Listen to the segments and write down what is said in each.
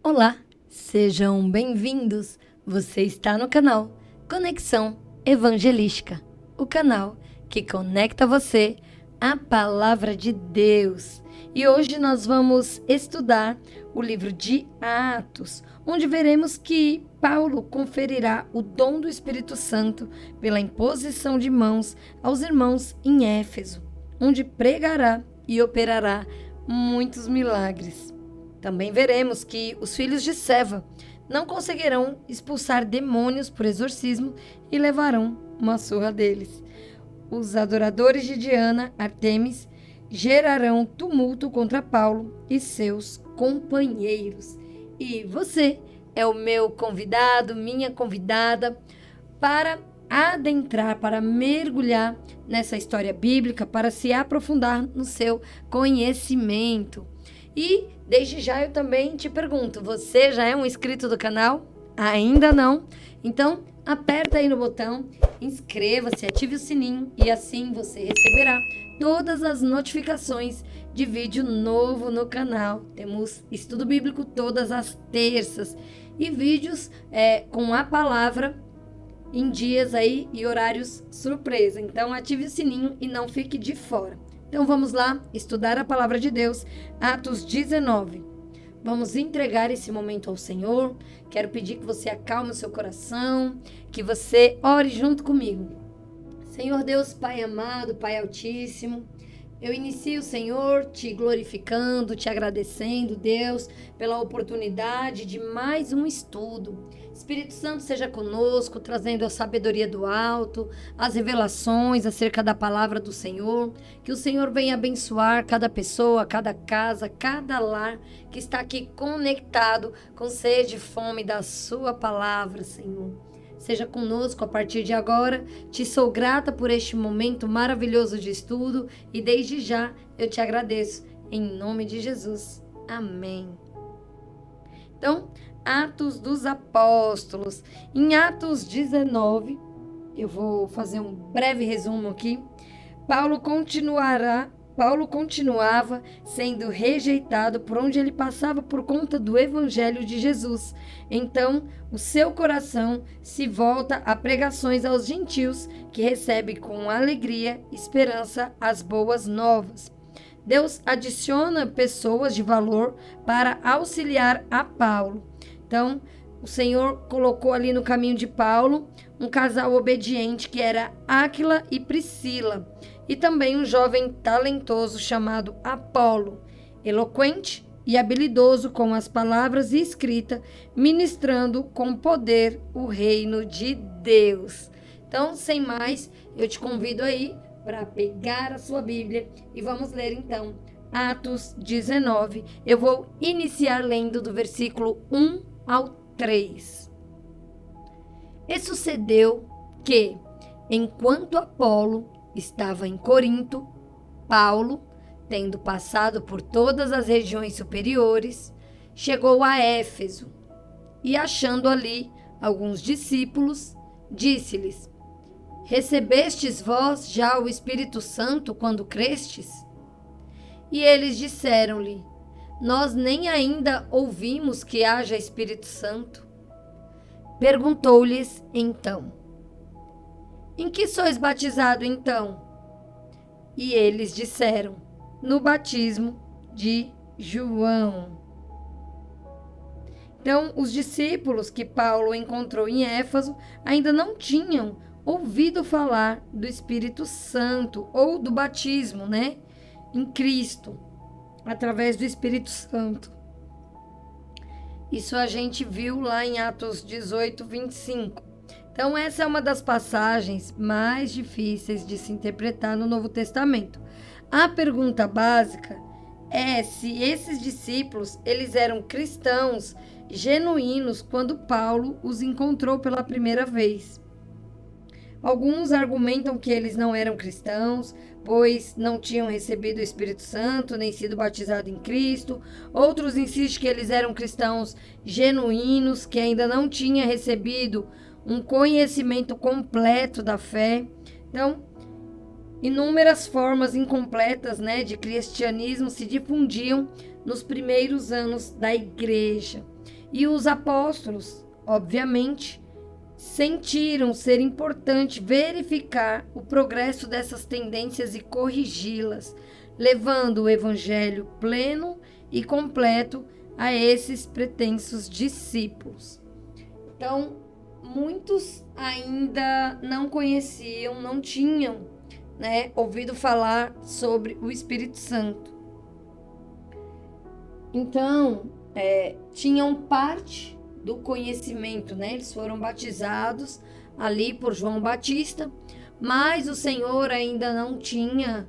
Olá, sejam bem-vindos. Você está no canal Conexão Evangelística, o canal que conecta você à Palavra de Deus. E hoje nós vamos estudar o livro de Atos, onde veremos que Paulo conferirá o dom do Espírito Santo pela imposição de mãos aos irmãos em Éfeso, onde pregará e operará muitos milagres. Também veremos que os filhos de Seva não conseguirão expulsar demônios por exorcismo e levarão uma surra deles. Os adoradores de Diana, Artemis, gerarão tumulto contra Paulo e seus companheiros. E você é o meu convidado, minha convidada, para adentrar, para mergulhar nessa história bíblica, para se aprofundar no seu conhecimento. E desde já eu também te pergunto, você já é um inscrito do canal? Ainda não? Então aperta aí no botão, inscreva-se, ative o sininho e assim você receberá todas as notificações de vídeo novo no canal. Temos estudo bíblico todas as terças e vídeos com a palavra em dias aí e horários surpresa. Então ative o sininho e não fique de fora. Então vamos lá estudar a palavra de Deus, Atos 19. Vamos entregar esse momento ao Senhor. Quero pedir que você acalme o seu coração, que você ore junto comigo. Senhor Deus, Pai amado, Pai altíssimo, eu inicio, Senhor, te glorificando, te agradecendo, Deus, pela oportunidade de mais um estudo. Espírito Santo seja conosco, trazendo a sabedoria do alto, as revelações acerca da palavra do Senhor. Que o Senhor venha abençoar cada pessoa, cada casa, cada lar que está aqui conectado com sede e fome da sua palavra, Senhor. Seja conosco a partir de agora. Te sou grata por este momento maravilhoso de estudo e desde já eu te agradeço. Em nome de Jesus. Amém. Então, Atos dos Apóstolos. Em Atos 19, eu vou fazer um breve resumo aqui. Paulo continuava sendo rejeitado por onde ele passava por conta do evangelho de Jesus. Então, o seu coração se volta a pregações aos gentios, que recebe com alegria e esperança as boas novas. Deus adiciona pessoas de valor para auxiliar a Paulo. Então, o Senhor colocou ali no caminho de Paulo um casal obediente que era Áquila e Priscila, e também um jovem talentoso chamado Apolo, eloquente e habilidoso com as palavras e escrita, ministrando com poder o reino de Deus. Então, sem mais, eu te convido aí para pegar a sua Bíblia e vamos ler então Atos 19. Eu vou iniciar lendo do versículo 1 ao 3. E sucedeu que, enquanto Apolo estava em Corinto, Paulo, tendo passado por todas as regiões superiores, chegou a Éfeso e, achando ali alguns discípulos, disse-lhes: Recebestes vós já o Espírito Santo quando crestes? E eles disseram-lhe: Nós nem ainda ouvimos que haja Espírito Santo. Perguntou-lhes então: Em que sois batizado então? E eles disseram: No batismo de João. Então, os discípulos que Paulo encontrou em Éfeso ainda não tinham ouvido falar do Espírito Santo ou do batismo, em Cristo, através do Espírito Santo. Isso a gente viu lá em Atos 18, 25. Então, essa é uma das passagens mais difíceis de se interpretar no Novo Testamento. A pergunta básica é se esses discípulos eles eram cristãos genuínos quando Paulo os encontrou pela primeira vez. Alguns argumentam que eles não eram cristãos, pois não tinham recebido o Espírito Santo, nem sido batizados em Cristo. Outros insistem que eles eram cristãos genuínos, que ainda não tinham recebido um conhecimento completo da fé. Então, inúmeras formas incompletas, de cristianismo se difundiam nos primeiros anos da igreja. E os apóstolos, obviamente, sentiram ser importante verificar o progresso dessas tendências e corrigi-las, levando o evangelho pleno e completo a esses pretensos discípulos. Então, muitos ainda não conheciam, não tinham, ouvido falar sobre o Espírito Santo. Então, tinham parte do conhecimento, eles foram batizados ali por João Batista, mas o Senhor ainda não tinha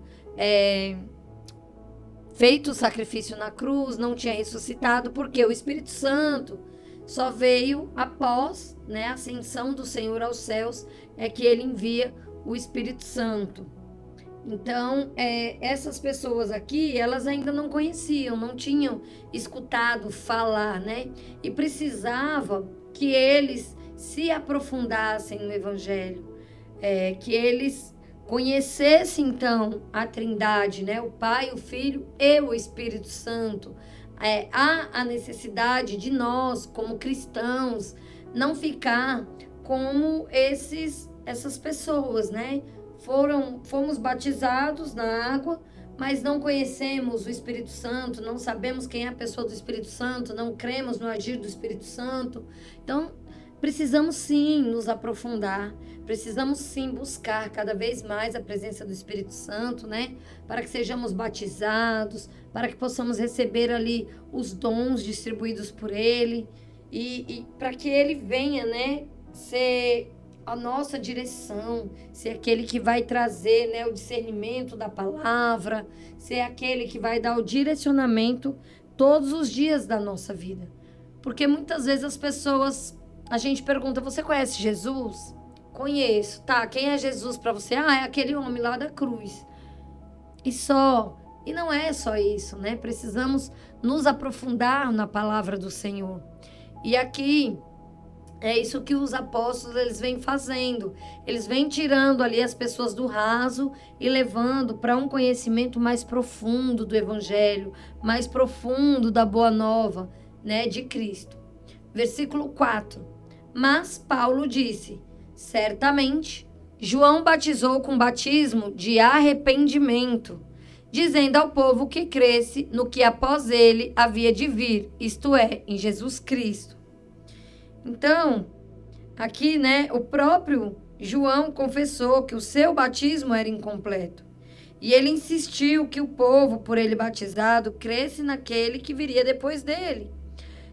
feito o sacrifício na cruz, não tinha ressuscitado, porque o Espírito Santo só veio após a ascensão do Senhor aos céus, é que ele envia o Espírito Santo. Então, essas pessoas aqui, elas ainda não conheciam, não tinham escutado falar, e precisava que eles se aprofundassem no Evangelho, que eles conhecessem, então, a Trindade, o Pai, o Filho e o Espírito Santo. Há a necessidade de nós, como cristãos, não ficar como essas pessoas, Fomos batizados na água, mas não conhecemos o Espírito Santo, não sabemos quem é a pessoa do Espírito Santo, não cremos no agir do Espírito Santo. Então, precisamos sim nos aprofundar, precisamos sim buscar cada vez mais a presença do Espírito Santo, para que sejamos batizados, para que possamos receber ali os dons distribuídos por Ele e para que Ele venha, ser a nossa direção, ser aquele que vai trazer o discernimento da palavra, ser aquele que vai dar o direcionamento todos os dias da nossa vida. Porque muitas vezes as pessoas, a gente pergunta, você conhece Jesus? Conheço. Tá, quem é Jesus para você? É aquele homem lá da cruz. E não é só isso, Precisamos nos aprofundar na palavra do Senhor. E aqui é isso que os apóstolos eles vêm fazendo. Eles vêm tirando ali as pessoas do raso e levando para um conhecimento mais profundo do Evangelho, mais profundo da Boa Nova, de Cristo. Versículo 4. Mas Paulo disse, certamente, João batizou com batismo de arrependimento, dizendo ao povo que cresce no que após ele havia de vir, isto é, em Jesus Cristo. Então, aqui, o próprio João confessou que o seu batismo era incompleto. E ele insistiu que o povo, por ele batizado, cresce naquele que viria depois dele.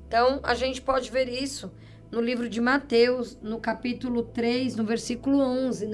Então, a gente pode ver isso no livro de Mateus, no capítulo 3, no versículo 11,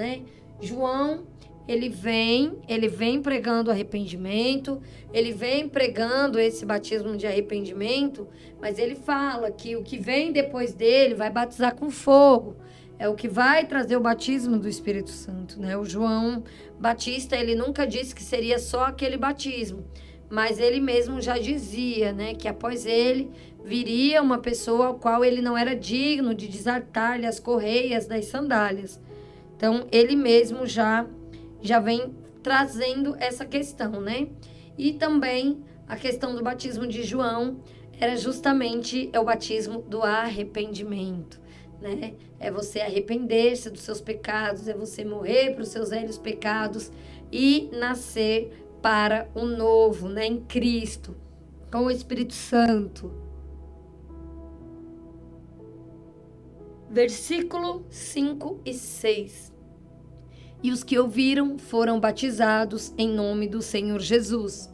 João, ele vem pregando arrependimento, ele vem pregando esse batismo de arrependimento, mas ele fala que o que vem depois dele vai batizar com fogo, é o que vai trazer o batismo do Espírito Santo, O João Batista, ele nunca disse que seria só aquele batismo, mas ele mesmo já dizia, que após ele viria uma pessoa ao qual ele não era digno de desatar-lhe as correias das sandálias. Então, ele mesmo já vem trazendo essa questão, E também a questão do batismo de João era justamente o batismo do arrependimento, É você arrepender-se dos seus pecados, é você morrer para os seus velhos pecados e nascer para o novo, em Cristo, com o Espírito Santo. Versículo 5 e 6. E os que ouviram foram batizados em nome do Senhor Jesus.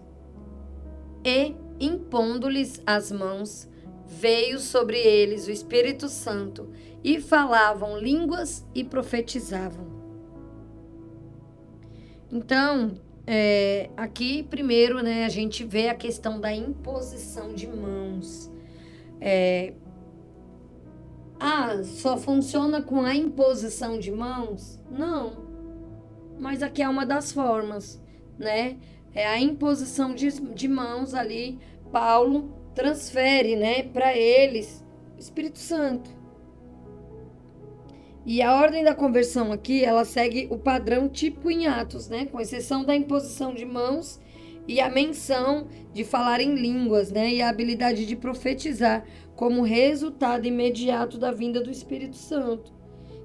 E, impondo-lhes as mãos, veio sobre eles o Espírito Santo, e falavam línguas e profetizavam. Então, aqui primeiro, a gente vê a questão da imposição de mãos. Só funciona com a imposição de mãos? Não. Mas aqui é uma das formas, É a imposição de mãos ali. Paulo transfere, para eles o Espírito Santo. E a ordem da conversão aqui, ela segue o padrão tipo em Atos, com exceção da imposição de mãos e a menção de falar em línguas, né? E a habilidade de profetizar como resultado imediato da vinda do Espírito Santo.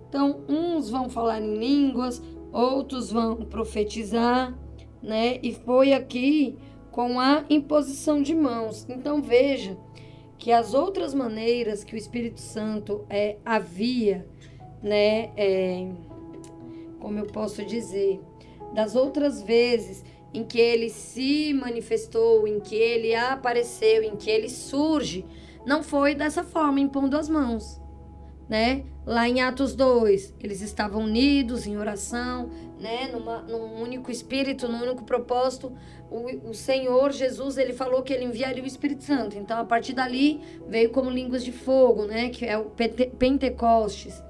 Então, uns vão falar em línguas, outros vão profetizar, né? E foi aqui com a imposição de mãos. Então, veja que as outras maneiras que o Espírito Santo havia, né? Como eu posso dizer, das outras vezes em que ele se manifestou, em que ele apareceu, em que ele surge, não foi dessa forma, impondo as mãos, né? Lá em Atos 2, eles estavam unidos em oração, né? Num único espírito, num único propósito. O Senhor Jesus, ele falou que ele enviaria o Espírito Santo. Então, a partir dali, veio como línguas de fogo, né? Que é o Pentecostes.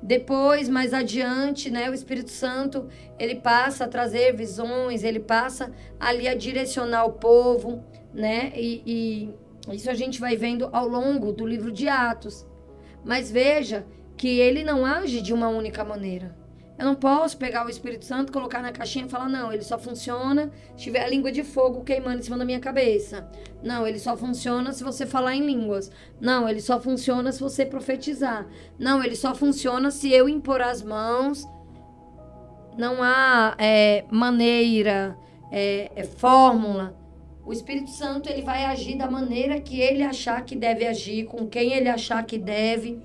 Depois, mais adiante, né, o Espírito Santo, ele passa a trazer visões, ele passa ali a direcionar o povo, né? E isso a gente vai vendo ao longo do livro de Atos. Mas veja que ele não age de uma única maneira. Eu não posso pegar o Espírito Santo, colocar na caixinha e falar, não, ele só funciona se tiver a língua de fogo queimando em cima da minha cabeça. Não, ele só funciona se você falar em línguas. Não, ele só funciona se você profetizar. Não, ele só funciona se eu impor as mãos. Não há maneira, fórmula. O Espírito Santo, ele vai agir da maneira que ele achar que deve agir, com quem ele achar que deve.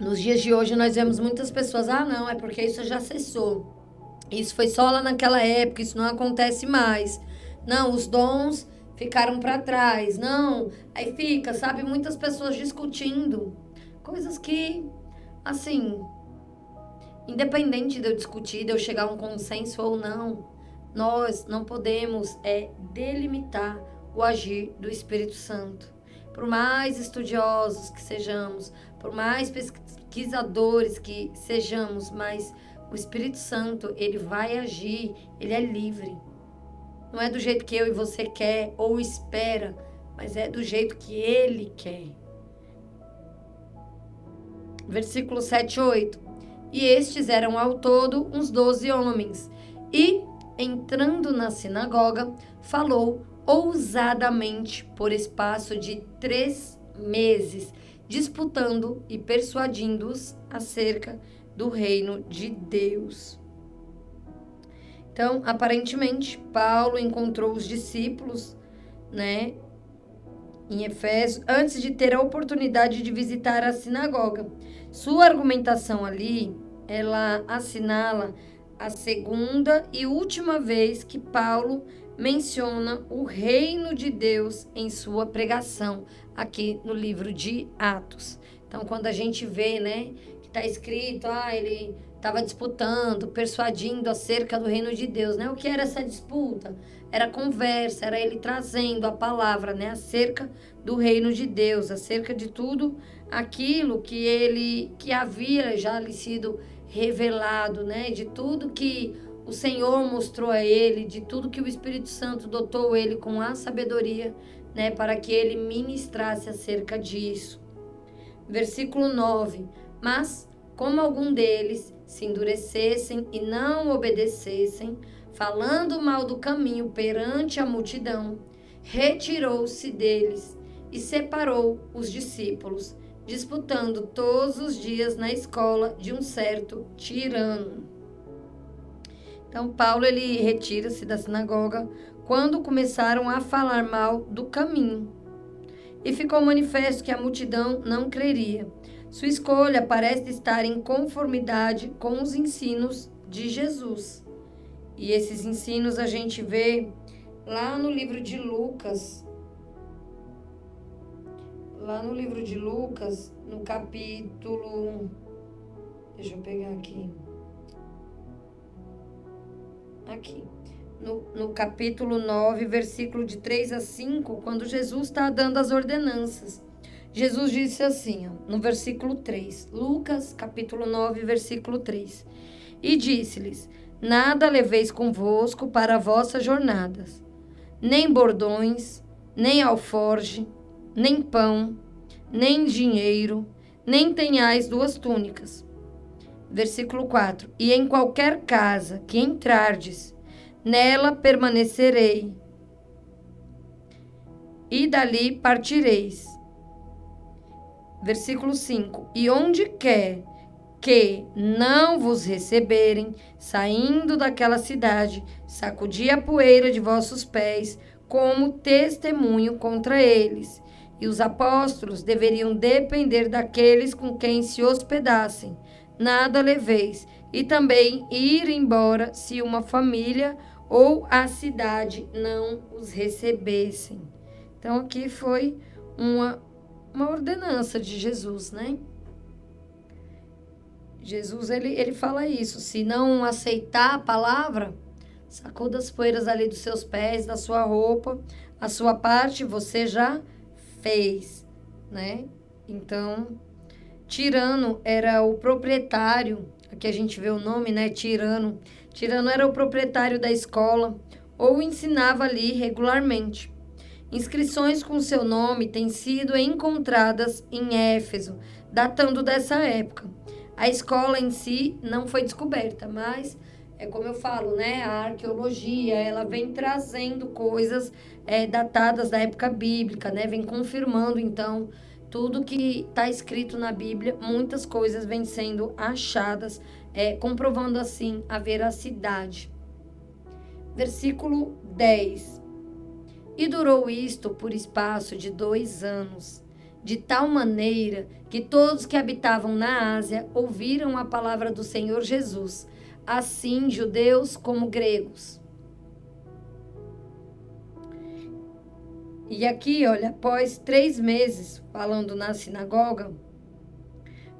Nos dias de hoje nós vemos muitas pessoas, não, é porque isso já cessou. Isso foi só lá naquela época, isso não acontece mais. Não, os dons ficaram para trás. Não, aí fica, sabe, muitas pessoas discutindo coisas que, assim, independente de eu discutir, de eu chegar a um consenso ou não, nós não podemos delimitar o agir do Espírito Santo. Por mais estudiosos que sejamos, por mais pesquisadores que sejamos, mas o Espírito Santo, ele vai agir, ele é livre. Não é do jeito que eu e você quer ou espera, mas é do jeito que ele quer. Versículo 7 e 8. E estes eram ao todo uns 12 homens. E, entrando na sinagoga, falou ousadamente por espaço de 3 meses, disputando e persuadindo-os acerca do reino de Deus. Então, aparentemente, Paulo encontrou os discípulos, né, em Efésios, antes de ter a oportunidade de visitar a sinagoga. Sua argumentação ali, ela assinala a segunda e última vez que Paulo menciona o reino de Deus em sua pregação, aqui no livro de Atos. Então, quando a gente vê, né, que está escrito, ele estava disputando, persuadindo acerca do reino de Deus, né? O que era essa disputa? Era conversa, era ele trazendo a palavra, né, acerca do reino de Deus, acerca de tudo aquilo que havia já lhe sido revelado, né, de tudo que o Senhor mostrou a ele, de tudo que o Espírito Santo dotou ele com a sabedoria, né, para que ele ministrasse acerca disso. Versículo 9. Mas, como algum deles se endurecessem e não obedecessem, falando mal do caminho perante a multidão, retirou-se deles e separou os discípulos, disputando todos os dias na escola de um certo tirano. Então, Paulo, ele retira-se da sinagoga quando começaram a falar mal do caminho. E ficou manifesto que a multidão não creria. Sua escolha parece estar em conformidade com os ensinos de Jesus. E esses ensinos a gente vê lá no livro de Lucas. Lá no livro de Lucas, no capítulo... Deixa eu pegar aqui. Aqui. No capítulo 9, versículo de 3 a 5, quando Jesus está dando as ordenanças. Jesus disse assim, no versículo 3, Lucas, capítulo 9, versículo 3. E disse-lhes, nada leveis convosco para vossas jornadas, nem bordões, nem alforge, nem pão, nem dinheiro, nem tenhais 2 túnicas. Versículo 4. E em qualquer casa que entrardes, nela permanecerei, e dali partireis. Versículo 5. E onde quer que não vos receberem, saindo daquela cidade, sacudi a poeira de vossos pés, como testemunho contra eles. E os apóstolos deveriam depender daqueles com quem se hospedassem. Nada leveis, e também ir embora se uma família ou a cidade não os recebessem. Então aqui foi uma ordenança de Jesus, né? Jesus, ele fala isso. Se não aceitar a palavra, sacuda as poeiras ali dos seus pés, da sua roupa. A sua parte você já fez, né? Então, Tirano era o proprietário. Aqui a gente vê o nome, né? Tirano. Tirano era o proprietário da escola ou ensinava ali regularmente. Inscrições com seu nome têm sido encontradas em Éfeso, datando dessa época. A escola em si não foi descoberta, mas é como eu falo, né? A arqueologia, ela vem trazendo coisas datadas da época bíblica, né? Vem confirmando, então, tudo que está escrito na Bíblia, muitas coisas vêm sendo achadas, comprovando, assim, a veracidade. Versículo 10. E durou isto por espaço de 2 anos, de tal maneira que todos que habitavam na Ásia ouviram a palavra do Senhor Jesus, assim judeus como gregos. E aqui, olha, após 3 meses falando na sinagoga,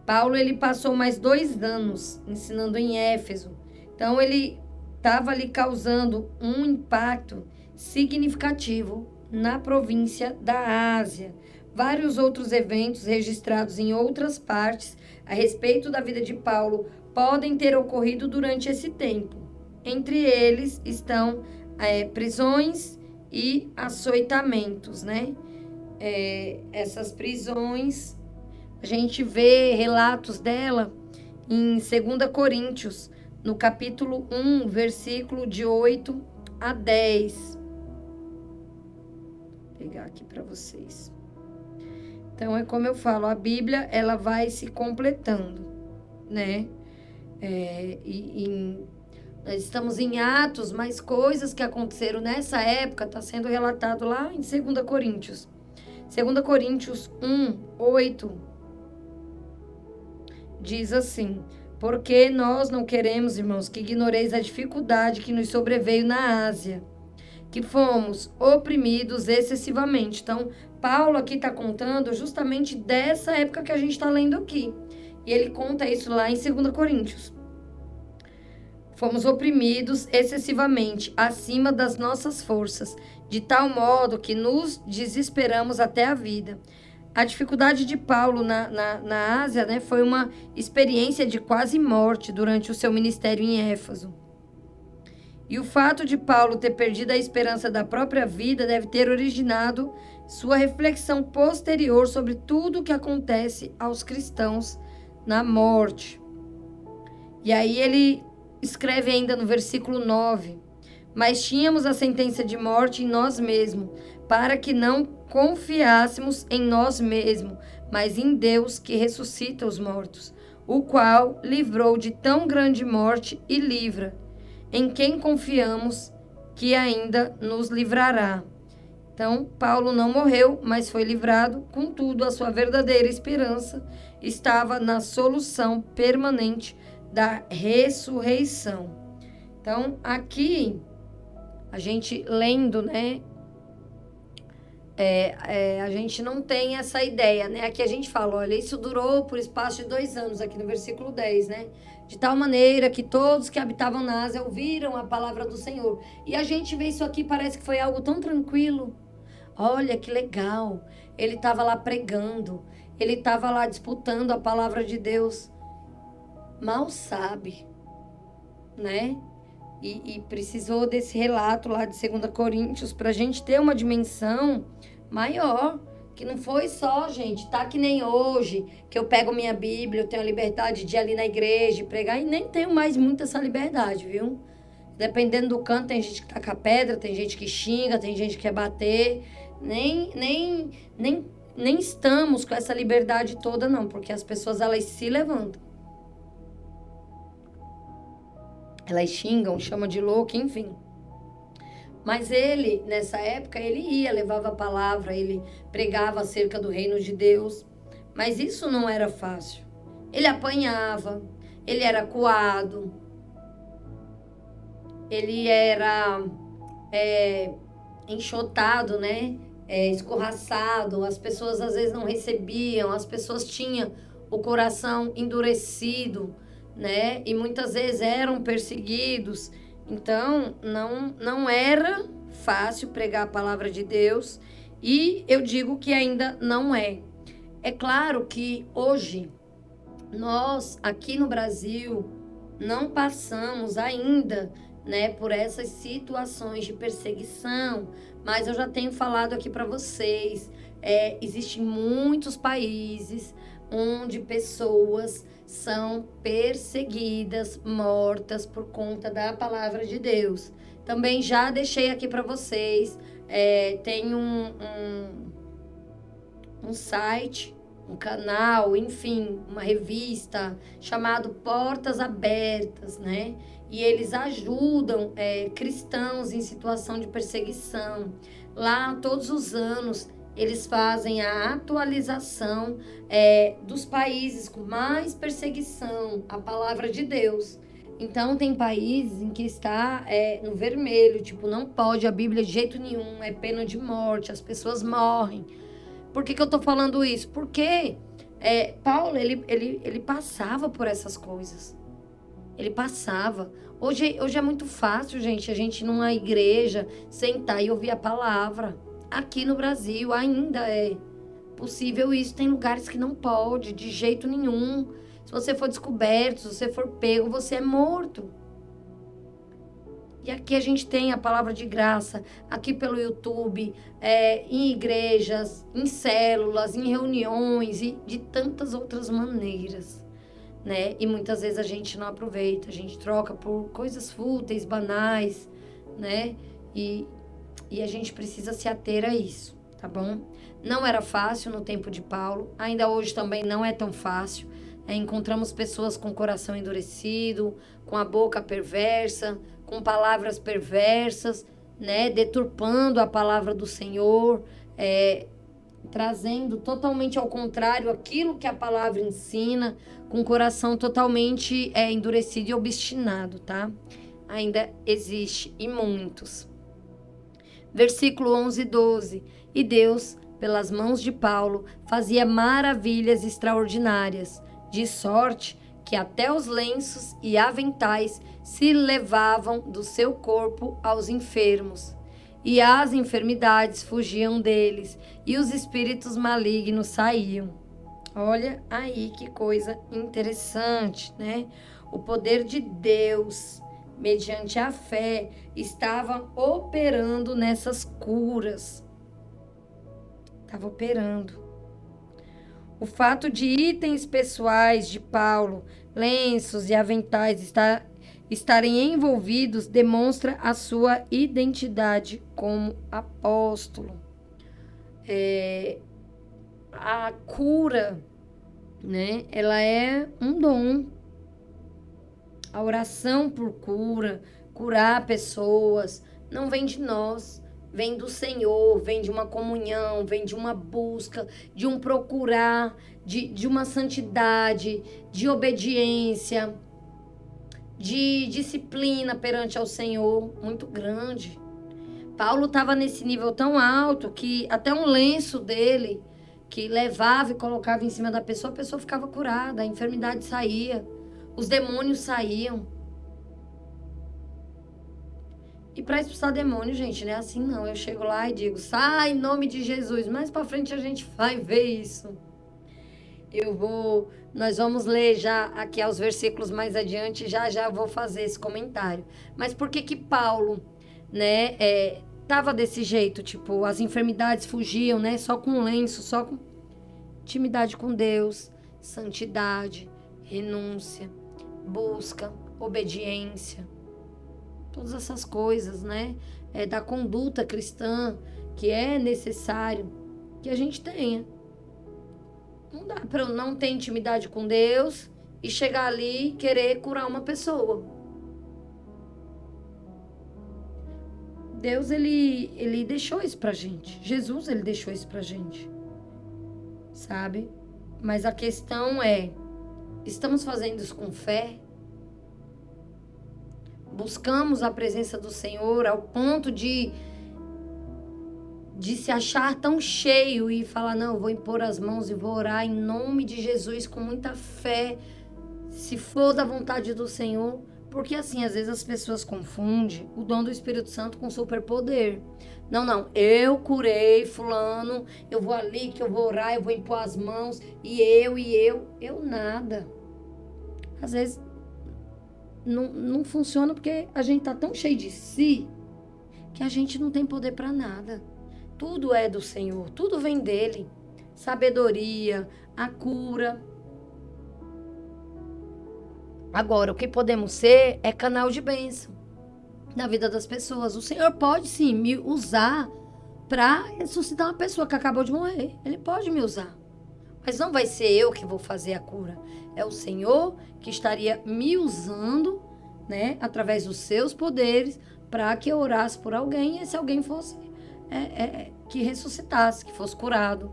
Paulo ele passou mais 2 anos ensinando em Éfeso. Então ele estava ali causando um impacto significativo na província da Ásia. Vários outros eventos registrados em outras partes a respeito da vida de Paulo podem ter ocorrido durante esse tempo. Entre eles estão prisões e açoitamentos, né? Essas prisões, a gente vê relatos dela em 2 Coríntios, no capítulo 1, versículo de 8 a 10. Vou pegar aqui para vocês. Então, é como eu falo, a Bíblia, ela vai se completando, né? Nós estamos em Atos, mas coisas que aconteceram nessa época está sendo relatado lá em 2 Coríntios. 2 Coríntios 1, 8, diz assim: porque nós não queremos, irmãos, que ignoreis a dificuldade que nos sobreveio na Ásia, que fomos oprimidos excessivamente. Então, Paulo aqui está contando justamente dessa época que a gente está lendo aqui. E ele conta isso lá em 2 Coríntios. Fomos oprimidos excessivamente, acima das nossas forças, de tal modo que nos desesperamos até a vida. A dificuldade de Paulo na Ásia, né, foi uma experiência de quase morte durante o seu ministério em Éfeso. E o fato de Paulo ter perdido a esperança da própria vida deve ter originado sua reflexão posterior sobre tudo o que acontece aos cristãos na morte. E aí ele escreve ainda no versículo 9: mas tínhamos a sentença de morte em nós mesmos, para que não confiássemos em nós mesmos, mas em Deus que ressuscita os mortos, o qual livrou de tão grande morte e livra, em quem confiamos que ainda nos livrará. Então, Paulo não morreu, mas foi livrado, contudo, a sua verdadeira esperança estava na solução permanente da ressurreição. Então, aqui, a gente lendo, né, a gente não tem essa ideia, né? Aqui a gente fala, olha, isso durou por espaço de 2 anos, aqui no versículo 10, né? De tal maneira que todos que habitavam na Ásia ouviram a palavra do Senhor. E a gente vê isso aqui, parece que foi algo tão tranquilo. Olha, que legal. Ele estava lá pregando, ele estava lá disputando a palavra de Deus. Mal sabe, né? E precisou desse relato lá de 2 Coríntios para a gente ter uma dimensão maior Que não foi só, gente, tá que nem hoje, que eu pego minha Bíblia, eu tenho a liberdade de ir ali na igreja e pregar, e nem tenho mais muito essa liberdade, viu? Dependendo do canto, tem gente que taca pedra, tem gente que xinga, tem gente que quer bater. Nem estamos com essa liberdade toda, não, porque as pessoas, elas se levantam. Elas xingam, chamam de louco, enfim. Mas ele, nessa época, ele ia, levava a palavra, ele pregava acerca do reino de Deus. Mas isso não era fácil. Ele apanhava, ele era coado, ele era enxotado, né? Escorraçado, as pessoas às vezes não recebiam, as pessoas tinham o coração endurecido, né? E muitas vezes eram perseguidos. Então, não era fácil pregar a palavra de Deus, e eu digo que ainda não é. É claro que hoje, nós aqui no Brasil, não passamos ainda, né, por essas situações de perseguição, mas eu já tenho falado aqui para vocês, existem muitos países onde pessoas são perseguidas, mortas por conta da palavra de Deus. Também já deixei aqui para vocês, tem um site, um canal, enfim, uma revista chamado Portas Abertas, né? E eles ajudam cristãos em situação de perseguição. Lá, todos os anos, eles fazem a atualização dos países com mais perseguição, a palavra de Deus. Então, tem países em que está no vermelho, tipo, não pode a Bíblia de jeito nenhum, é pena de morte, as pessoas morrem. Por que eu tô falando isso? Porque Paulo, ele passava por essas coisas. Ele passava. Hoje é muito fácil, gente, a gente numa igreja sentar e ouvir a palavra. Aqui no Brasil ainda é possível isso. Tem lugares que não pode, de jeito nenhum. Se você for descoberto, se você for pego, você é morto. E aqui a gente tem a palavra de graça, aqui pelo YouTube, em igrejas, em células, em reuniões e de tantas outras maneiras, né? E muitas vezes a gente não aproveita, a gente troca por coisas fúteis, banais, né? E a gente precisa se ater a isso, tá bom? Não era fácil no tempo de Paulo, ainda hoje também não é tão fácil. Encontramos pessoas com o coração endurecido, com a boca perversa, com palavras perversas, né? Deturpando a palavra do Senhor, trazendo totalmente ao contrário aquilo que a palavra ensina, com o coração totalmente endurecido e obstinado, tá? Ainda existe, e muitos. Versículo 11 e 12. E Deus, pelas mãos de Paulo, fazia maravilhas extraordinárias, de sorte que até os lenços e aventais se levavam do seu corpo aos enfermos, e as enfermidades fugiam deles, e os espíritos malignos saíam. Olha aí que coisa interessante, né? O poder de Deus, mediante a fé, estava operando nessas curas. Estava operando. O fato de itens pessoais de Paulo, lenços e aventais estarem envolvidos demonstra a sua identidade como apóstolo. A cura, né? Ela é um dom. A oração por cura, curar pessoas, não vem de nós. Vem do Senhor, vem de uma comunhão, vem de uma busca, de um procurar, de uma santidade, de obediência, de disciplina perante ao Senhor muito grande. Paulo estava nesse nível tão alto que até um lenço dele, que levava e colocava em cima da pessoa, a pessoa ficava curada, a enfermidade saía, os demônios saíam. E para expulsar demônio, gente, não é assim não. Eu chego lá e digo, sai em nome de Jesus. Mais para frente a gente vai ver isso. Nós vamos ler já aqui aos versículos mais adiante, já vou fazer esse comentário. Mas por que Paulo, né, tava desse jeito, tipo, as enfermidades fugiam, né? Só com lenço, só com intimidade com Deus, santidade, renúncia, busca, obediência. Todas essas coisas, né? Da conduta cristã que é necessário que a gente tenha. Não dá para eu não ter intimidade com Deus e chegar ali e querer curar uma pessoa. Deus, ele deixou isso pra gente. Jesus, ele deixou isso pra gente. Sabe? Mas a questão é, estamos fazendo isso com fé? Buscamos a presença do Senhor ao ponto de se achar tão cheio e falar, não, eu vou impor as mãos e vou orar em nome de Jesus com muita fé, se for da vontade do Senhor. Porque assim, às vezes as pessoas confundem o dom do Espírito Santo com superpoder. Não, eu curei fulano, eu vou ali que eu vou orar, eu vou impor as mãos, eu nada. Às vezes não funciona porque a gente tá tão cheio de si que a gente não tem poder para nada. Tudo é do Senhor, tudo vem dele. Sabedoria, a cura. Agora, o que podemos ser é canal de bênção na vida das pessoas. O Senhor pode sim me usar para ressuscitar uma pessoa que acabou de morrer. Ele pode me usar. Mas não vai ser eu que vou fazer a cura. É o Senhor que estaria me usando, né, através dos seus poderes, para que eu orasse por alguém e esse alguém fosse que ressuscitasse, que fosse curado,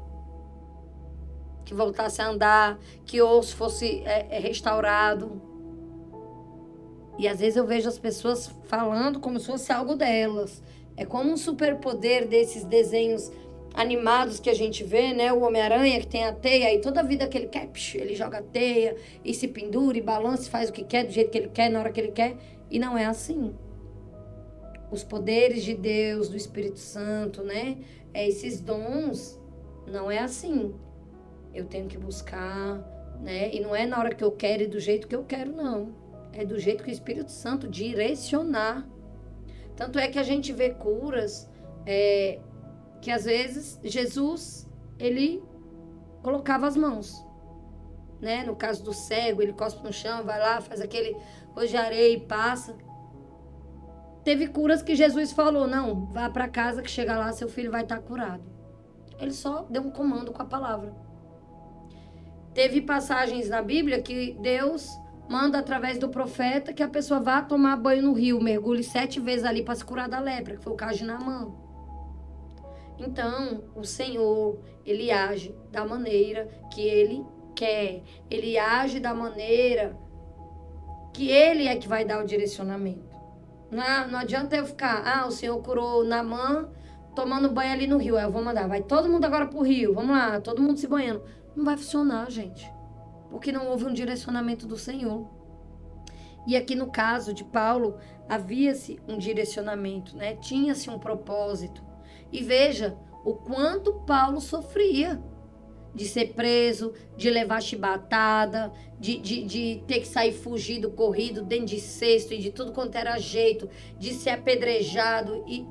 que voltasse a andar, que o osso fosse restaurado. E às vezes eu vejo as pessoas falando como se fosse algo delas. É como um superpoder desses desenhos animados que a gente vê, né? O Homem-Aranha que tem a teia e toda a vida que ele quer, ele joga a teia e se pendura e balança e faz o que quer, do jeito que ele quer, na hora que ele quer. E não é assim. Os poderes de Deus, do Espírito Santo, né? Esses dons, não é assim. Eu tenho que buscar, né? E não é na hora que eu quero e do jeito que eu quero, não. É do jeito que o Espírito Santo direcionar. Tanto é que a gente vê curas que às vezes Jesus, ele colocava as mãos, né? No caso do cego, ele cospe no chão, vai lá, faz aquele coisa de areia e passa. Teve curas que Jesus falou, não, vá para casa que chega lá, seu filho vai estar curado. Ele só deu um comando com a palavra. Teve passagens na Bíblia que Deus manda através do profeta que a pessoa vá tomar banho no rio, mergulhe 7 vezes ali para se curar da lepra, que foi o caso de Naamã. Então, o Senhor, ele age da maneira que ele quer. Ele age da maneira que ele é que vai dar o direcionamento. Não adianta eu ficar, o Senhor curou Naamã tomando banho ali no rio. Aí eu vou mandar, vai todo mundo agora pro rio, vamos lá, todo mundo se banhando. Não vai funcionar, gente, porque não houve um direcionamento do Senhor. E aqui no caso de Paulo, havia-se um direcionamento, né? Tinha-se um propósito. E veja o quanto Paulo sofria de ser preso, de levar chibatada, de ter que sair fugido, corrido, dentro de cesto e de tudo quanto era jeito, de ser apedrejado. E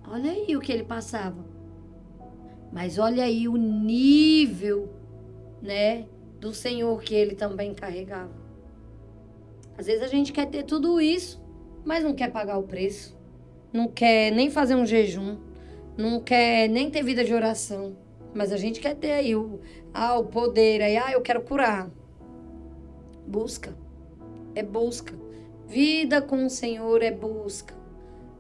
olha aí o que ele passava. Mas olha aí o nível, né, do Senhor que ele também carregava. Às vezes a gente quer ter tudo isso, mas não quer pagar o preço. Não quer nem fazer um jejum. Não quer nem ter vida de oração. Mas a gente quer ter aí o poder. Aí, eu quero curar. Busca. É busca. Vida com o Senhor é busca.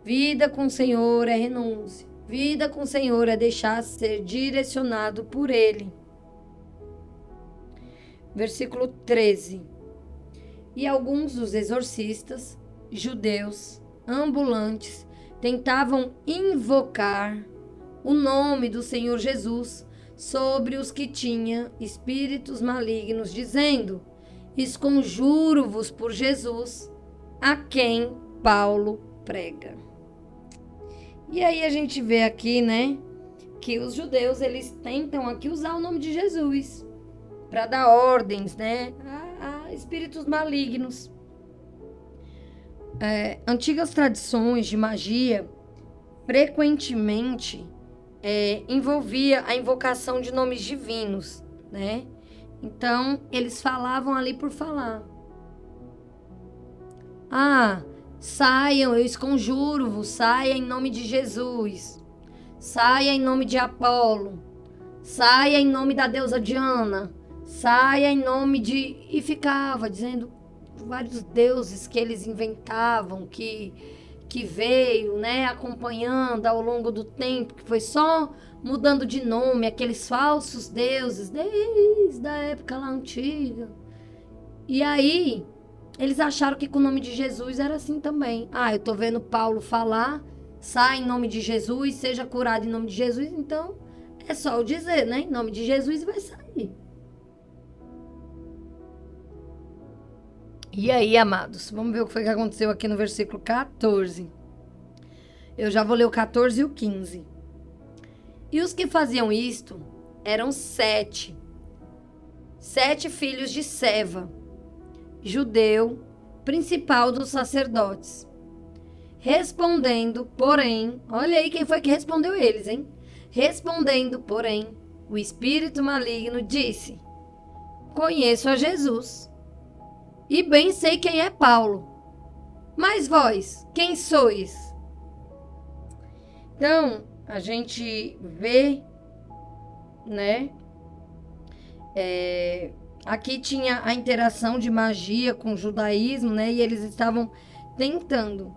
Vida com o Senhor é renúncia. Vida com o Senhor é deixar ser direcionado por Ele. Versículo 13. E alguns dos exorcistas, judeus, ambulantes, tentavam invocar o nome do Senhor Jesus sobre os que tinham espíritos malignos, dizendo: esconjuro-vos por Jesus, a quem Paulo prega. E aí a gente vê aqui, né, que os judeus, eles tentam aqui usar o nome de Jesus para dar ordens, né, a espíritos malignos. Antigas tradições de magia frequentemente envolvia a invocação de nomes divinos, né? Então, eles falavam ali por falar. Saiam, eu esconjuro-vos, saia em nome de Jesus, saia em nome de Apolo, saia em nome da deusa Diana, saia em nome de... E ficava dizendo vários deuses que eles inventavam, que veio, né, acompanhando ao longo do tempo, que foi só mudando de nome, aqueles falsos deuses, desde a época lá antiga. E aí, eles acharam que com o nome de Jesus era assim também. Eu tô vendo Paulo falar, sai em nome de Jesus, seja curado em nome de Jesus, então é só eu dizer, né, em nome de Jesus vai sair. E aí, amados, vamos ver o que foi que aconteceu aqui no versículo 14. Eu já vou ler o 14 e o 15. E os que faziam isto eram 7 filhos de Seva, judeu, principal dos sacerdotes. Respondendo, porém, olha aí quem foi que respondeu eles, hein? Respondendo, porém, o espírito maligno disse: conheço a Jesus, e bem sei quem é Paulo. Mas vós, quem sois? Então, a gente vê, né? Aqui tinha a interação de magia com o judaísmo, né? E eles estavam tentando.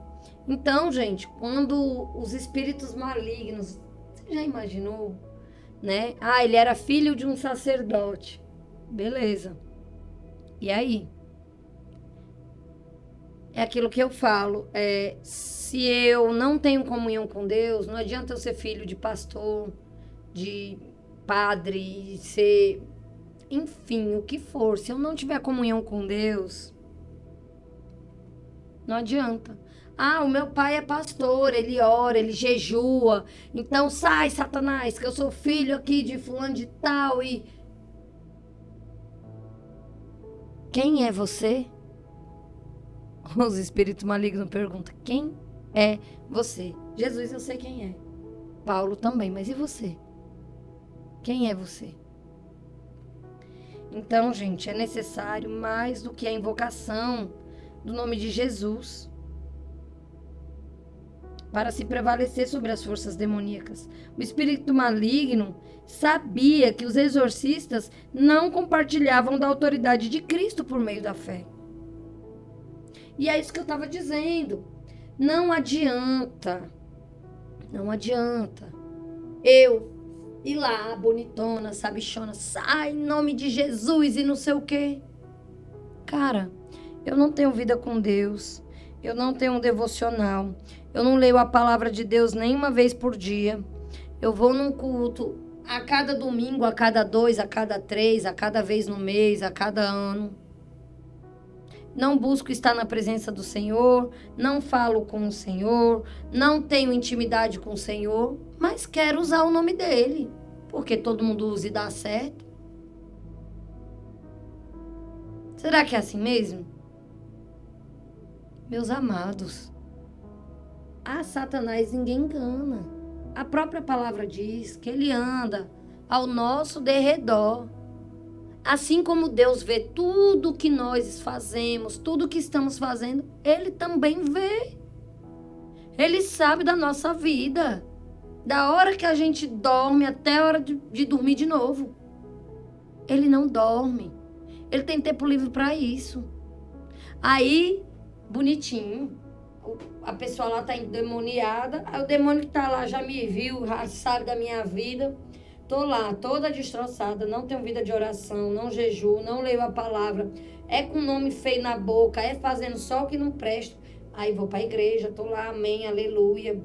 Então, gente, quando os espíritos malignos... Você já imaginou, né? Ele era filho de um sacerdote. Beleza. E aí? É aquilo que eu falo. Se eu não tenho comunhão com Deus, não adianta eu ser filho de pastor, de padre, ser... Enfim, o que for. Se eu não tiver comunhão com Deus, não adianta. O meu pai é pastor, ele ora, ele jejua. Então sai, Satanás, que eu sou filho aqui de fulano de tal e... Quem é você? Os espíritos malignos perguntam: quem é você? Jesus, eu sei quem é. Paulo também, mas e você? Quem é você? Então, gente, é necessário mais do que a invocação do nome de Jesus para se prevalecer sobre as forças demoníacas. O espírito maligno sabia que os exorcistas não compartilhavam da autoridade de Cristo por meio da fé. E é isso que eu estava dizendo. Não adianta eu ir lá, bonitona, sabichona, sai em nome de Jesus e não sei o quê. Cara, eu não tenho vida com Deus, eu não tenho um devocional, eu não leio a palavra de Deus nem uma vez por dia. Eu vou num culto a cada domingo, a cada 2, a cada 3, a cada vez no mês, a cada ano. Não busco estar na presença do Senhor, não falo com o Senhor, não tenho intimidade com o Senhor, mas quero usar o nome dele, porque todo mundo usa e dá certo. Será que é assim mesmo? Meus amados, Satanás ninguém engana. A própria palavra diz que ele anda ao nosso derredor. Assim como Deus vê tudo que nós fazemos, tudo que estamos fazendo, ele também vê. Ele sabe da nossa vida, da hora que a gente dorme até a hora de dormir de novo. Ele não dorme. Ele tem tempo livre para isso. Aí, bonitinho, a pessoa lá tá endemoniada, aí o demônio que tá lá já me viu, já sabe da minha vida. Tô lá, toda destroçada, não tenho vida de oração, não jejuo, não leio a palavra. É com nome feio na boca, é fazendo só o que não presta. Aí vou pra igreja, tô lá, amém, aleluia.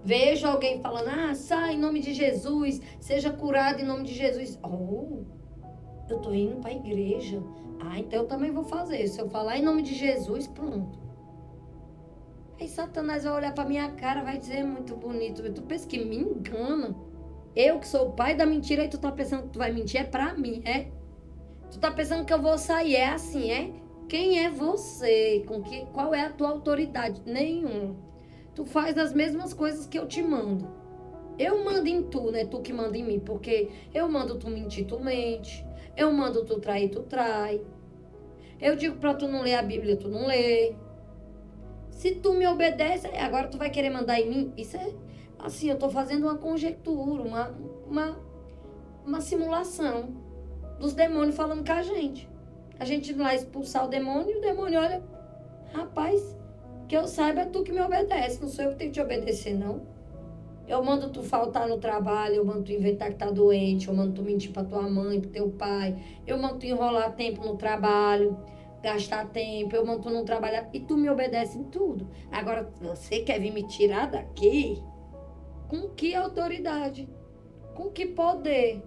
Vejo alguém falando, sai em nome de Jesus, seja curado em nome de Jesus. Eu tô indo pra igreja. Então eu também vou fazer. Se eu falar em nome de Jesus, pronto. Aí Satanás vai olhar pra minha cara, vai dizer, muito bonito. Tu pensa que me engana? Eu que sou o pai da mentira, aí tu tá pensando que tu vai mentir, é pra mim, é? Tu tá pensando que eu vou sair, é assim, é? Quem é você? Qual é a tua autoridade? Nenhum. tu faz as mesmas coisas que eu te mando. Eu mando em tu, não é tu que manda em mim, porque eu mando tu mentir, tu mente. Eu mando tu trair, tu trai. Eu digo pra tu não ler a Bíblia, tu não lê. Se tu me obedece, agora tu vai querer mandar em mim? Isso é, assim, eu tô fazendo uma conjectura, uma simulação dos demônios falando com a gente. A gente vai lá expulsar o demônio e o demônio olha, rapaz, que eu saiba é tu que me obedece, não sou eu que tenho que te obedecer, não. Eu mando tu faltar no trabalho, eu mando tu inventar que tá doente, eu mando tu mentir pra tua mãe, pro teu pai, eu mando tu enrolar tempo no trabalho, gastar tempo, eu mando tu não trabalhar e tu me obedece em tudo. Agora, você quer vir me tirar daqui? Com que autoridade? Com que poder?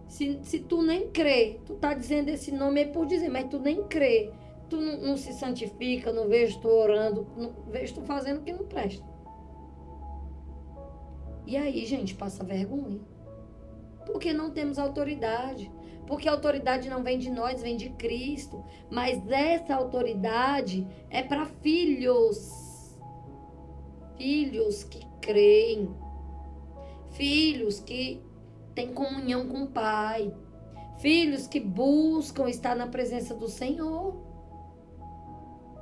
Se tu nem crê, tu tá dizendo esse nome aí por dizer, mas tu nem crê, tu não se santifica, não vejo tu orando, não vejo tu fazendo o que não presta. E aí, gente, passa vergonha. Porque não temos autoridade. Porque a autoridade não vem de nós, vem de Cristo. Mas essa autoridade é para filhos. Filhos que creem. Filhos que têm comunhão com o Pai. Filhos que buscam estar na presença do Senhor.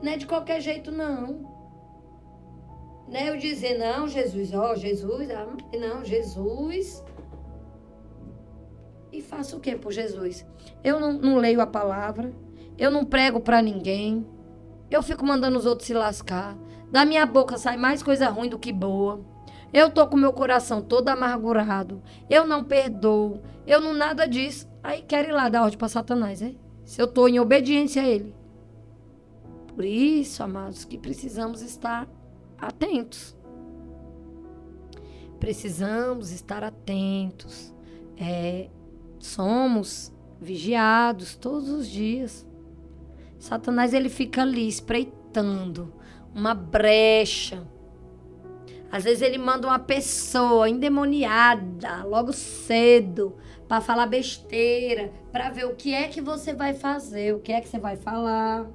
Não é de qualquer jeito, não. Não é eu dizer, não, Jesus, não, Jesus. E faço o que por Jesus? Eu não leio a palavra, eu não prego pra ninguém, eu fico mandando os outros se lascar. Da minha boca sai mais coisa ruim do que boa. Eu tô com meu coração todo amargurado, eu não perdoo, eu não nada disso. Aí quero ir lá dar ordem pra Satanás, é? Se eu tô em obediência a ele. Por isso, amados, que precisamos estar atentos. Precisamos estar atentos. Somos vigiados todos os dias. Satanás, ele fica ali espreitando uma brecha. Às vezes ele manda uma pessoa endemoniada logo cedo para falar besteira, para ver o que é que você vai fazer, o que é que você vai falar.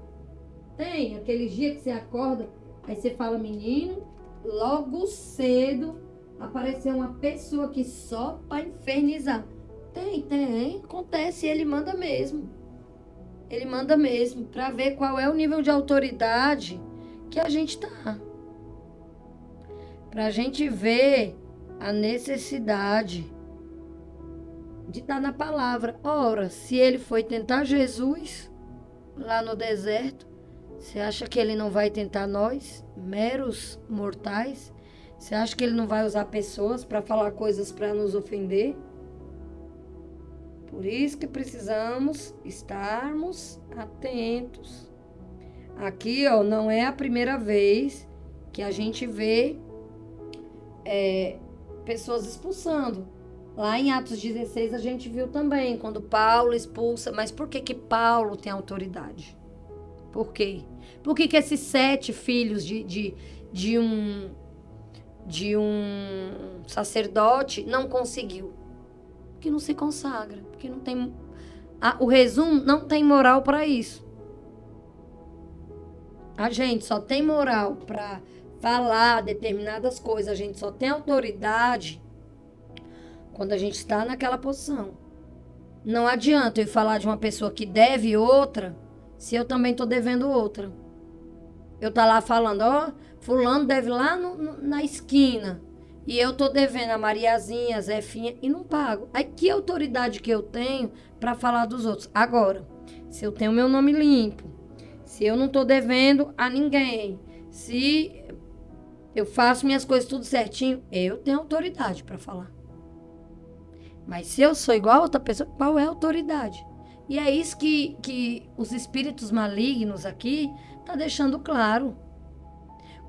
Tem aquele dia que você acorda, aí você fala, menino, logo cedo apareceu uma pessoa aqui só para infernizar. Tem, acontece, ele manda mesmo. Ele manda mesmo, para ver qual é o nível de autoridade que a gente tá. Pra gente ver a necessidade de estar na palavra. Ora, se ele foi tentar Jesus lá no deserto, você acha que ele não vai tentar nós, meros mortais? Você acha que ele não vai usar pessoas para falar coisas para nos ofender? Por isso que precisamos estarmos atentos. Aqui, ó, não é a primeira vez que a gente vê pessoas expulsando. Lá em Atos 16 a gente viu também, quando Paulo expulsa. Mas por que Paulo tem autoridade? Por quê? Por que esses 7 filhos de um sacerdote não conseguiu? Porque não se consagra. Porque não tem... o resumo, não tem moral para isso. A gente só tem moral para falar determinadas coisas. A gente só tem autoridade quando a gente está naquela posição. Não adianta eu falar de uma pessoa que deve outra, se eu também estou devendo outra. Eu tá lá falando, ó, fulano deve lá na esquina. E eu tô devendo a Mariazinha, a Zefinha, e não pago. Aí que autoridade que eu tenho para falar dos outros? Agora, se eu tenho meu nome limpo, se eu não tô devendo a ninguém, se eu faço minhas coisas tudo certinho, eu tenho autoridade para falar. Mas se eu sou igual a outra pessoa, qual é a autoridade? E é isso que os espíritos malignos aqui tá deixando claro.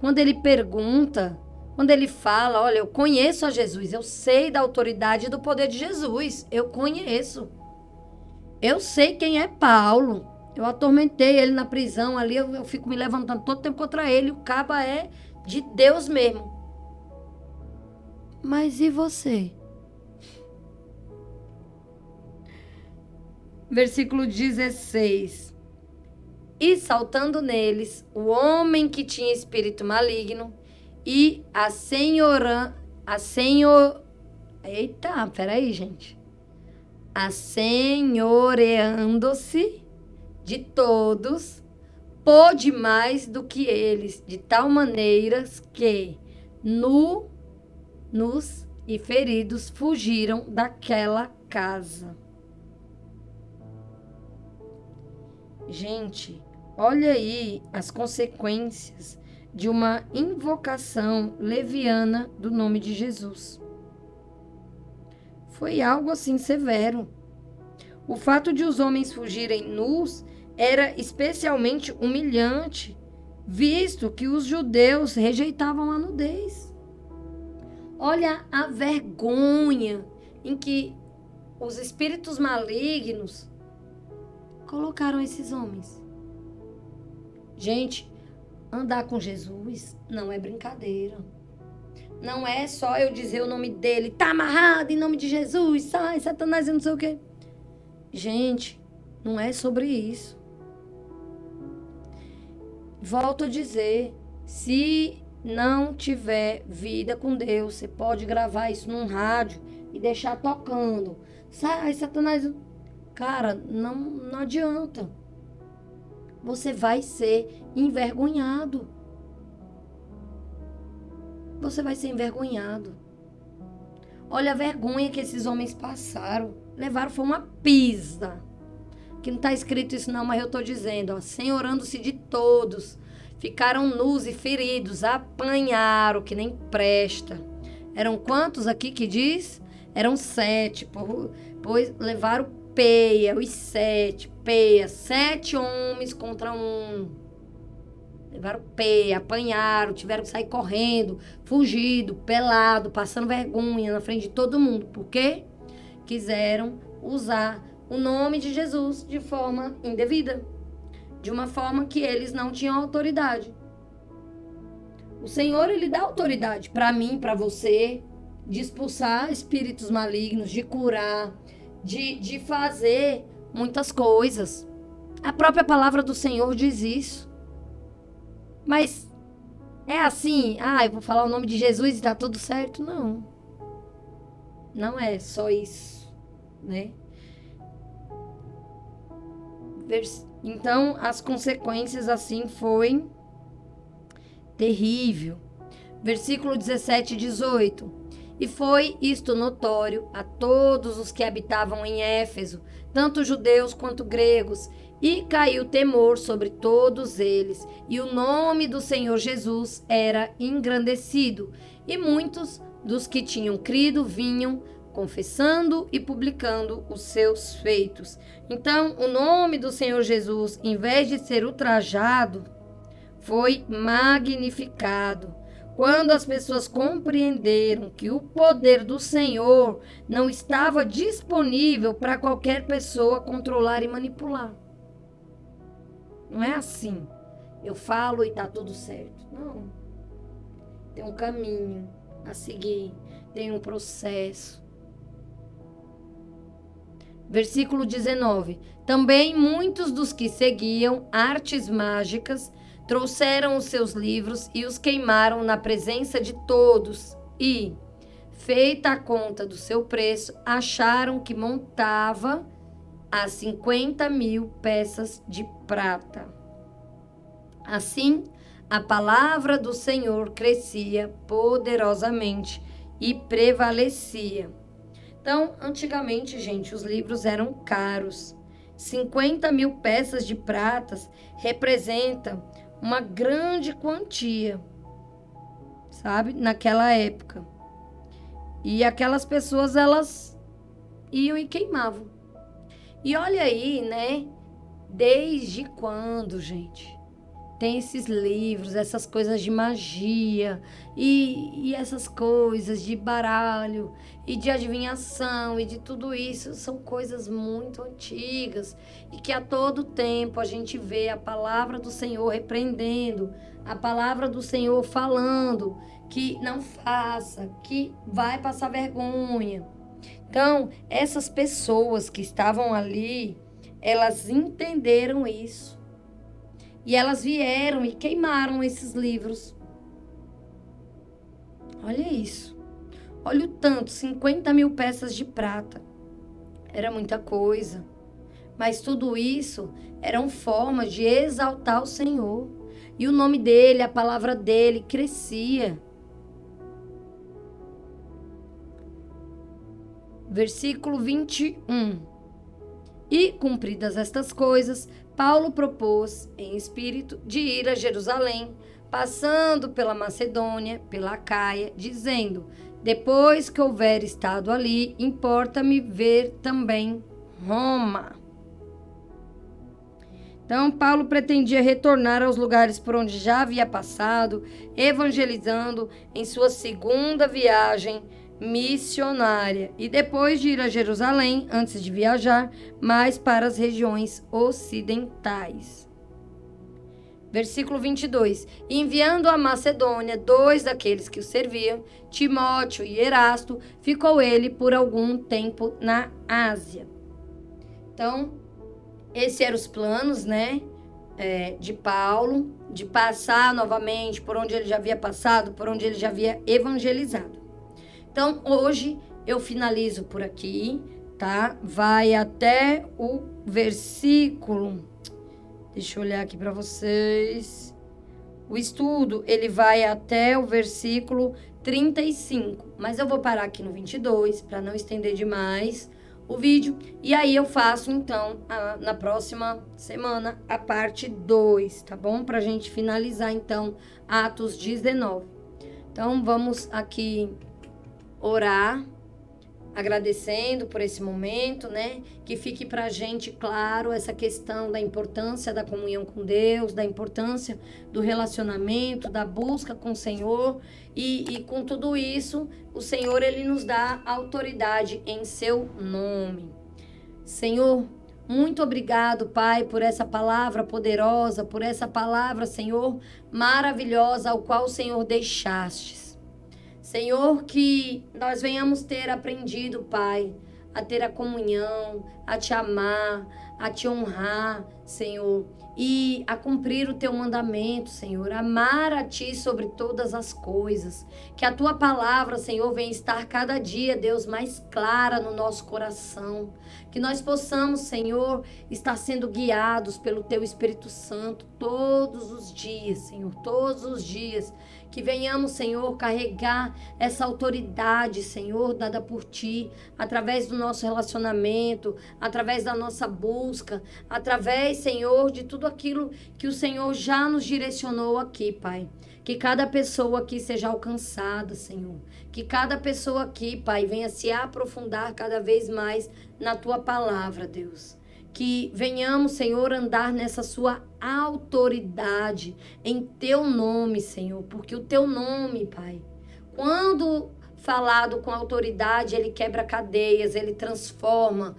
Quando ele pergunta, quando ele fala, olha, eu conheço a Jesus, eu sei da autoridade e do poder de Jesus, eu conheço. Eu sei quem é Paulo. Eu atormentei ele na prisão ali, eu fico me levantando todo tempo contra ele, o caba é de Deus mesmo. Mas e você? Versículo 16. E saltando neles, o homem que tinha espírito maligno e Eita, peraí, gente. Assenhoreando-se de todos, pôde mais do que eles, de tal maneira que nus e feridos fugiram daquela casa. Gente, olha aí as consequências de uma invocação leviana do nome de Jesus. Foi algo assim severo. O fato de os homens fugirem nus era especialmente humilhante, visto que os judeus rejeitavam a nudez. Olha a vergonha em que os espíritos malignos colocaram esses homens. Gente, andar com Jesus não é brincadeira. Não é só eu dizer o nome dele, tá amarrado em nome de Jesus, sai, Satanás e não sei o quê. Gente, não é sobre isso. Volto a dizer, se não tiver vida com Deus, você pode gravar isso num rádio e deixar tocando. Sai, Satanás. Cara, não adianta. Você vai ser envergonhado. Você vai ser envergonhado. Olha a vergonha que esses homens passaram. Levaram, foi uma pisa. Que não está escrito isso não, mas eu estou dizendo, ó, senhorando-se de todos. Ficaram nus e feridos, apanharam, que nem presta. Eram quantos aqui que diz? Eram 7, pois levaram os 7 homens contra um. Levaram peia, apanharam, tiveram que sair correndo, fugido, pelado, passando vergonha na frente de todo mundo. Por quê? Quiseram usar o nome de Jesus de forma indevida, de uma forma que eles não tinham autoridade. O Senhor, Ele dá autoridade para mim, para você, de expulsar espíritos malignos, de curar, de fazer muitas coisas. A própria palavra do Senhor diz isso. Mas é assim, eu vou falar o nome de Jesus e tá tudo certo? Não. Não é só isso, né? Então, as consequências assim foi terrível. Versículo 17 e 18. E foi isto notório a todos os que habitavam em Éfeso, tanto judeus quanto gregos, e caiu temor sobre todos eles, e o nome do Senhor Jesus era engrandecido, e muitos dos que tinham crido vinham confessando e publicando os seus feitos. Então, o nome do Senhor Jesus, em vez de ser ultrajado, foi magnificado. Quando as pessoas compreenderam que o poder do Senhor não estava disponível para qualquer pessoa controlar e manipular. Não é assim. Eu falo e tá tudo certo. Não. Tem um caminho a seguir. Tem um processo. Versículo 19. Também muitos dos que seguiam artes mágicas trouxeram os seus livros e os queimaram na presença de todos e, feita a conta do seu preço, acharam que montava a 50.000 peças de prata. Assim, a palavra do Senhor crescia poderosamente e prevalecia. Então, antigamente, gente, os livros eram caros. 50.000 peças de pratas representa uma grande quantia, sabe? Naquela época. E aquelas pessoas, elas iam e queimavam. E olha aí, né? Desde quando, gente? Tem esses livros, essas coisas de magia e essas coisas de baralho e de adivinhação e de tudo isso. São coisas muito antigas e que a todo tempo a gente vê a palavra do Senhor repreendendo, a palavra do Senhor falando que não faça, que vai passar vergonha. Então, essas pessoas que estavam ali, elas entenderam isso. E elas vieram e queimaram esses livros. Olha isso. Olha o tanto, 50 mil peças de prata. Era muita coisa. Mas tudo isso eram formas de exaltar o Senhor. E o nome dele, a palavra dele crescia. Versículo 21. E, cumpridas estas coisas, Paulo propôs, em espírito, de ir a Jerusalém, passando pela Macedônia, pela Acaia, dizendo: depois que houver estado ali, importa-me ver também Roma. Então, Paulo pretendia retornar aos lugares por onde já havia passado, evangelizando em sua segunda viagem missionária. E depois de ir a Jerusalém, antes de viajar mais para as regiões ocidentais. Versículo 22. Enviando a Macedônia 2 daqueles que o serviam, Timóteo e Erasto, ficou ele por algum tempo na Ásia. Então, esses eram os planos, né, de Paulo, de passar novamente por onde ele já havia passado, por onde ele já havia evangelizado. Então, hoje eu finalizo por aqui, tá? Vai até o versículo... Deixa eu olhar aqui para vocês. O estudo, ele vai até o versículo 35. Mas eu vou parar aqui no 22, para não estender demais o vídeo. E aí eu faço, então, na próxima semana, a parte 2, tá bom? Pra gente finalizar, então, Atos 19. Então, vamos aqui orar, agradecendo por esse momento, né? Que fique pra gente claro essa questão da importância da comunhão com Deus, da importância do relacionamento, da busca com o Senhor. E com tudo isso, o Senhor, ele nos dá autoridade em seu nome. Senhor, muito obrigado, Pai, por essa palavra poderosa, por essa palavra, Senhor, maravilhosa, ao qual o Senhor deixastes. Senhor, que nós venhamos ter aprendido, Pai, a ter a comunhão, a te amar, a te honrar, Senhor, e a cumprir o teu mandamento, Senhor, amar a ti sobre todas as coisas. Que a tua palavra, Senhor, venha estar cada dia, Deus, mais clara no nosso coração. Que nós possamos, Senhor, estar sendo guiados pelo teu Espírito Santo todos os dias, Senhor, todos os dias. Que venhamos, Senhor, carregar essa autoridade, Senhor, dada por Ti, através do nosso relacionamento, através da nossa busca, através, Senhor, de tudo aquilo que o Senhor já nos direcionou aqui, Pai. Que cada pessoa aqui seja alcançada, Senhor. Que cada pessoa aqui, Pai, venha se aprofundar cada vez mais na Tua palavra, Deus. Que venhamos, Senhor, andar nessa sua autoridade, em Teu nome, Senhor. Porque o Teu nome, Pai, quando falado com autoridade, ele quebra cadeias, ele transforma,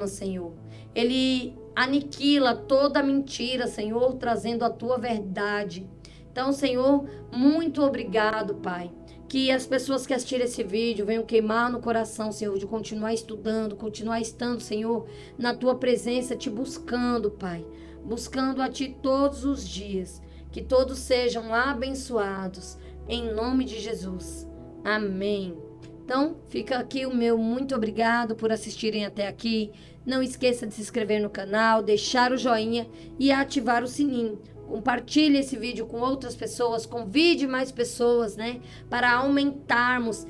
Senhor. Ele aniquila toda mentira, Senhor, trazendo a Tua verdade. Então, Senhor, muito obrigado, Pai. Que as pessoas que assistirem esse vídeo venham queimar no coração, Senhor, de continuar estudando, continuar estando, Senhor, na Tua presença, Te buscando, Pai. Buscando a Ti todos os dias. Que todos sejam abençoados, em nome de Jesus. Amém. Então, fica aqui o meu muito obrigado por assistirem até aqui. Não esqueça de se inscrever no canal, deixar o joinha e ativar o sininho. Compartilhe esse vídeo com outras pessoas, convide mais pessoas, né? Para aumentarmos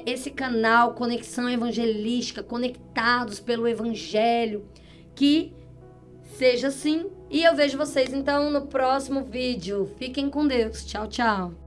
esse canal Conexão Evangelística, conectados pelo Evangelho. Que seja assim. E eu vejo vocês, então, no próximo vídeo. Fiquem com Deus. Tchau, tchau.